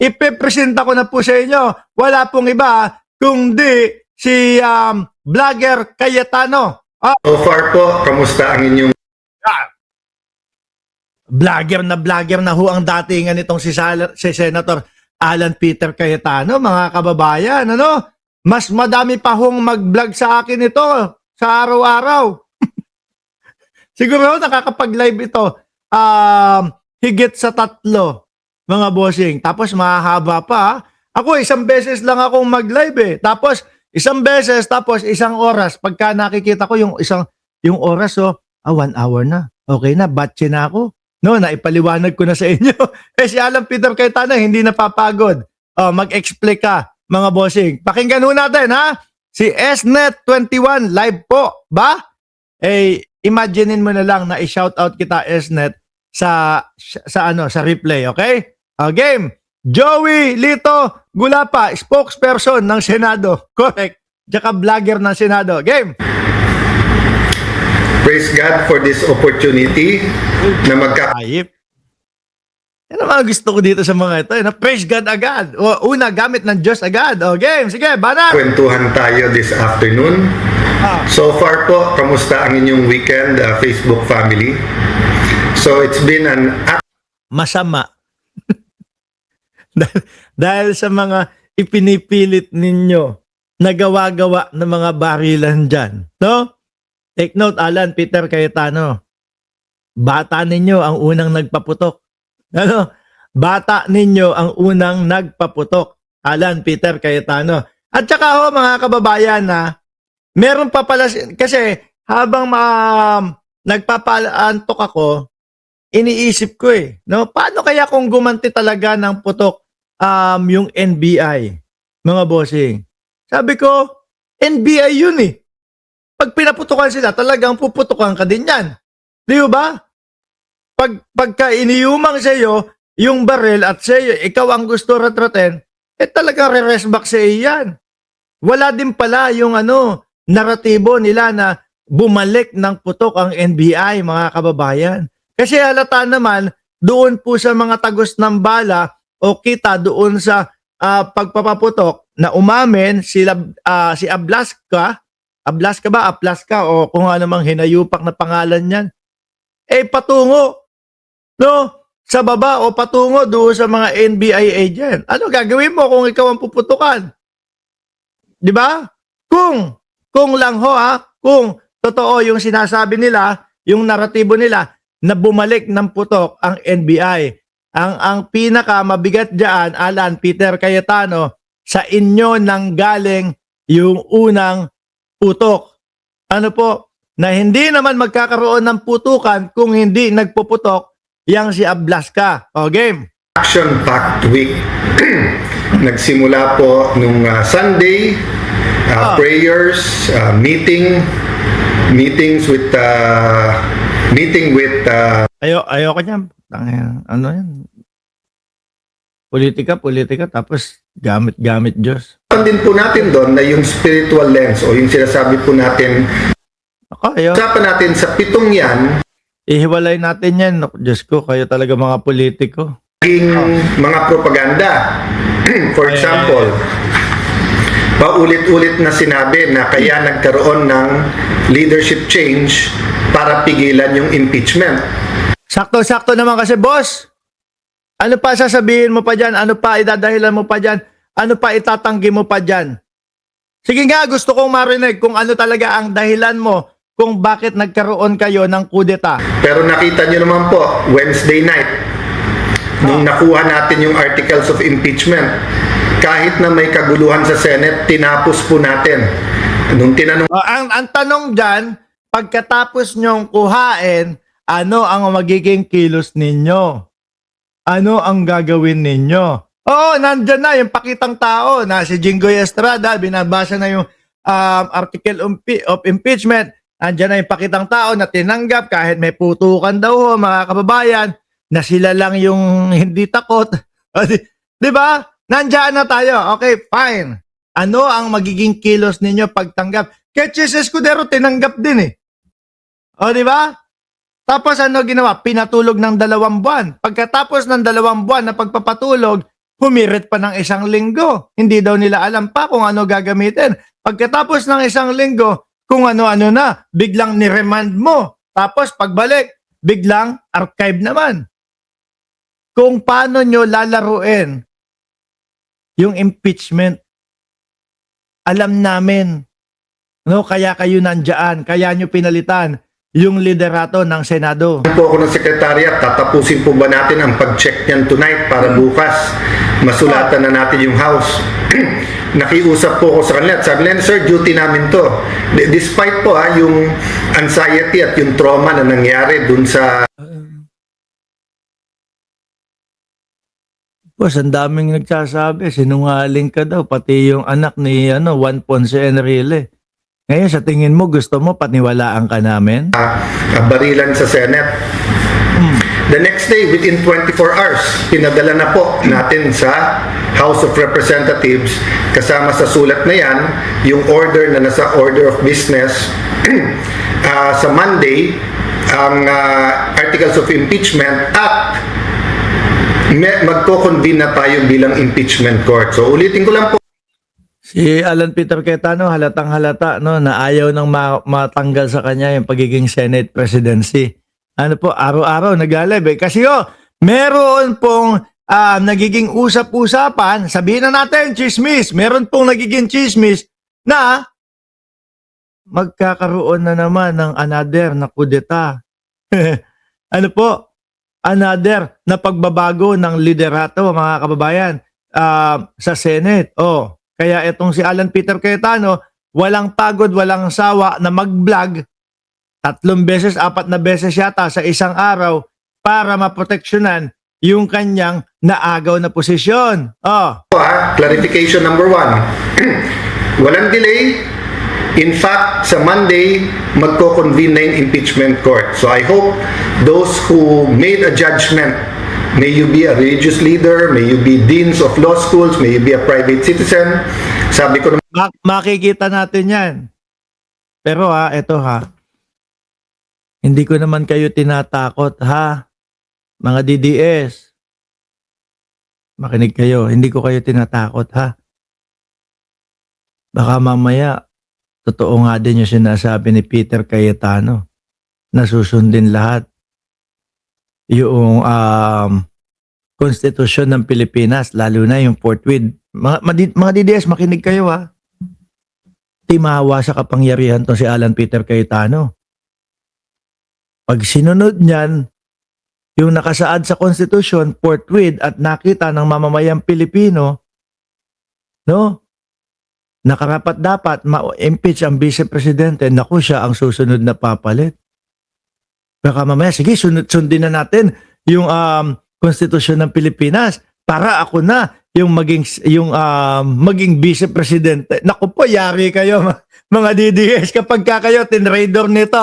ipipresenta ko na po sa inyo. Wala pong iba kundi si vlogger Cayetano. So far po, kamusta ang inyong Vlogger na ho ang datingan nitong si Senator Alan Peter Cayetano, mga kababayan. Ano? Mas madami pa hong mag-vlog sa akin ito sa araw-araw. Siguro nakakapag-live ito higit sa 3, mga bossing. Tapos mahahaba pa. Ako, isang beses lang akong mag-live eh. Tapos isang beses, tapos isang oras. Pagka nakikita ko yung oras, 1 hour na. Okay na, batche na ako. No, naipaliwanag ko na sa inyo. Si Alan Peter Cayetano, hindi napapagod. Mag-explain ka, mga bossing. Pakinggan ho natin, ha? Si SNET21 live po, ba? Imaginein mo na lang na i-shoutout kita, SNET, sa replay, okay? Game. Joey Lito Gulapa, spokesperson ng Senado. Correct. Tsaka vlogger ng Senado. Game. praise God for this opportunity na Ayip. Yan ang mga gusto ko dito sa mga ito. Praise God agad. Una, gamit ng Diyos agad. Game. Sige, banat. kwentuhan tayo this afternoon. So far po, kamusta ang inyong weekend, Facebook family? So it's been an Masama. Dahil sa mga ipinipilit ninyo na gawa-gawa ng mga barilan dyan. No? Take note, Alan Peter Cayetano. Bata ninyo ang unang nagpaputok. Ano? Bata ninyo ang unang nagpaputok. Alan Peter Cayetano. At saka mga kababayan na meron pa pala, kasi habang nagpapaantok ako, iniisip ko no? Paano kaya kung gumanti talaga ng putok yung NBI, mga bossing? Sabi ko, NBI yun Pag pinaputukan sila, talagang puputukan ka din yan. Di ba? Pagka iniyumang sa iyo, yung baril at sa iyo, ikaw ang gusto ratratin, talagang re-rest back sa iyo yan. Wala din pala yung naratibo nila na bumalik ng putok ang NBI, mga kababayan. Kasi halata naman, doon po sa mga tagos ng bala o kita doon sa pagpapaputok na umamin si Ablaska o kung ano mang hinayupak na pangalan niyan, patungo sa baba o patungo doon sa mga NBI agent. Ano gagawin mo kung ikaw ang puputukan? Di ba? Kung lang kung totoo yung sinasabi nila, yung naratibo nila, na bumalik ng putok ang NBI. Ang pinaka mabigat diyan, Alan Peter Cayetano, sa inyo nang galing yung unang putok. Ano po? Na hindi naman magkakaroon ng putukan kung hindi nagpuputok yang si Ablaska. Game. action-packed week. Nagsimula po nung Sunday, prayers, meeting with Ayoko niyan. Ano yan? Politika, tapos gamit Diyos. din po natin doon na yung spiritual lens o yung sinasabi po natin, usapan natin sa 7 yan, Ihiwalay natin yan. Diyos ko, kayo talaga mga politiko. mga propaganda. For example, paulit-ulit na sinabi na kaya nagkaroon ng leadership change para pigilan yung impeachment. Sakto-sakto naman kasi, boss. Ano pa sasabihin mo pa dyan? Ano pa idadahilan mo pa dyan? Ano pa itatanggi mo pa dyan? Sige nga, gusto kong marinig kung ano talaga ang dahilan mo kung bakit nagkaroon kayo ng kudeta. Pero nakita nyo naman po, Wednesday night, nung nakuha natin yung articles of impeachment, kahit na may kaguluhan sa Senate, tinapos po natin. Nung tinanong Ang tanong dyan, pagkatapos nyong kuhain, ano ang magiging kilos ninyo? Ano ang gagawin ninyo? Oo, nandyan na yung pakitang tao na si Jinggoy Estrada, binabasa na yung article of impeachment. Nandyan na yung pakitang tao na tinanggap kahit may putukan daw mga kababayan, na sila lang yung hindi takot. Di ba? Nandyan na tayo. Okay, fine. Ano ang magiging kilos ninyo pagtanggap? Kaya Chis Escudero tinanggap din O, di ba? Tapos ano ginawa? Pinatulog ng 2 buwan. Pagkatapos ng 2 buwan na pagpapatulog, humirit pa ng 1 linggo. Hindi daw nila alam pa kung ano gagamitin. Pagkatapos ng 1 linggo, kung ano-ano na, biglang niremand mo. Tapos pagbalik, biglang archive naman. Kung paano nyo lalaruin yung impeachment, alam namin. No, kaya kayo nandyan, kaya nyo pinalitan yung liderato ng Senado. Po ako ng Secretariat, tatapusin po ba natin ang pag-check niyan tonight para bukas masulatan na natin yung House. Nakiusap po ako sa kanila at sabi nila, sir, duty namin to. Despite po yung anxiety at yung trauma na nangyari dun sa Boss, ang daming nagsasabi, sinungaling ka daw, pati yung anak ni Juan Ponce Enrile. Ngayon, sa tingin mo, gusto mo paniwalaan ka namin? barilan sa Senate. The next day, within 24 hours, pinadala na po natin sa House of Representatives, kasama sa sulat na yan, yung order na nasa order of business. Sa Monday, ang Articles of Impeachment at magko-convene na tayo bilang impeachment court. So ulitin ko lang po. Si Alan Peter Cayetano, halatang halata no, na ayaw nang matanggal sa kanya yung pagiging Senate presidency. Ano po, araw-araw nag-alib eh. Kasi meron pong nagiging usap-usapan, sabihin na natin, chismis, meron pong nagiging chismis na magkakaroon na naman ng another na kudeta. Ano po? Another na pagbabago ng liderato, mga kababayan, sa Senate. Kaya itong si Alan Peter Cayetano, walang pagod, walang sawa na mag-vlog 3 beses, 4 na beses yata sa isang araw para maproteksyonan yung kanyang naagaw na posisyon. Clarification number 1. Walang delay. In fact, sa Monday, magko-convene na yung impeachment court. So I hope those who made a judgment, may you be a religious leader, may you be deans of law schools, may you be a private citizen, sabi ko naman, Makikita natin yan. Pero eto hindi ko naman kayo tinatakot mga DDS. Makinig kayo, hindi ko kayo tinatakot Baka mamaya, totoo nga din yung sinasabi ni Peter Cayetano na susundin lahat yung konstitusyon ng Pilipinas, lalo na yung Fort With. Mga DDS, makinig kayo Timawa sa kapangyarihan to si Alan Peter Cayetano. Pag sinunod niyan, yung nakasaad sa konstitusyon, Fort With, at nakita ng mamamayang Pilipino, nakarapat-dapat ma-impeach ang vice-presidente, naku, siya ang susunod na papalit. Baka mamaya, sige, sundin na natin yung konstitusyon ng Pilipinas para ako na yung maging vice-presidente. Naku po, yari kayo mga DDS kapag kayo tinrader nito.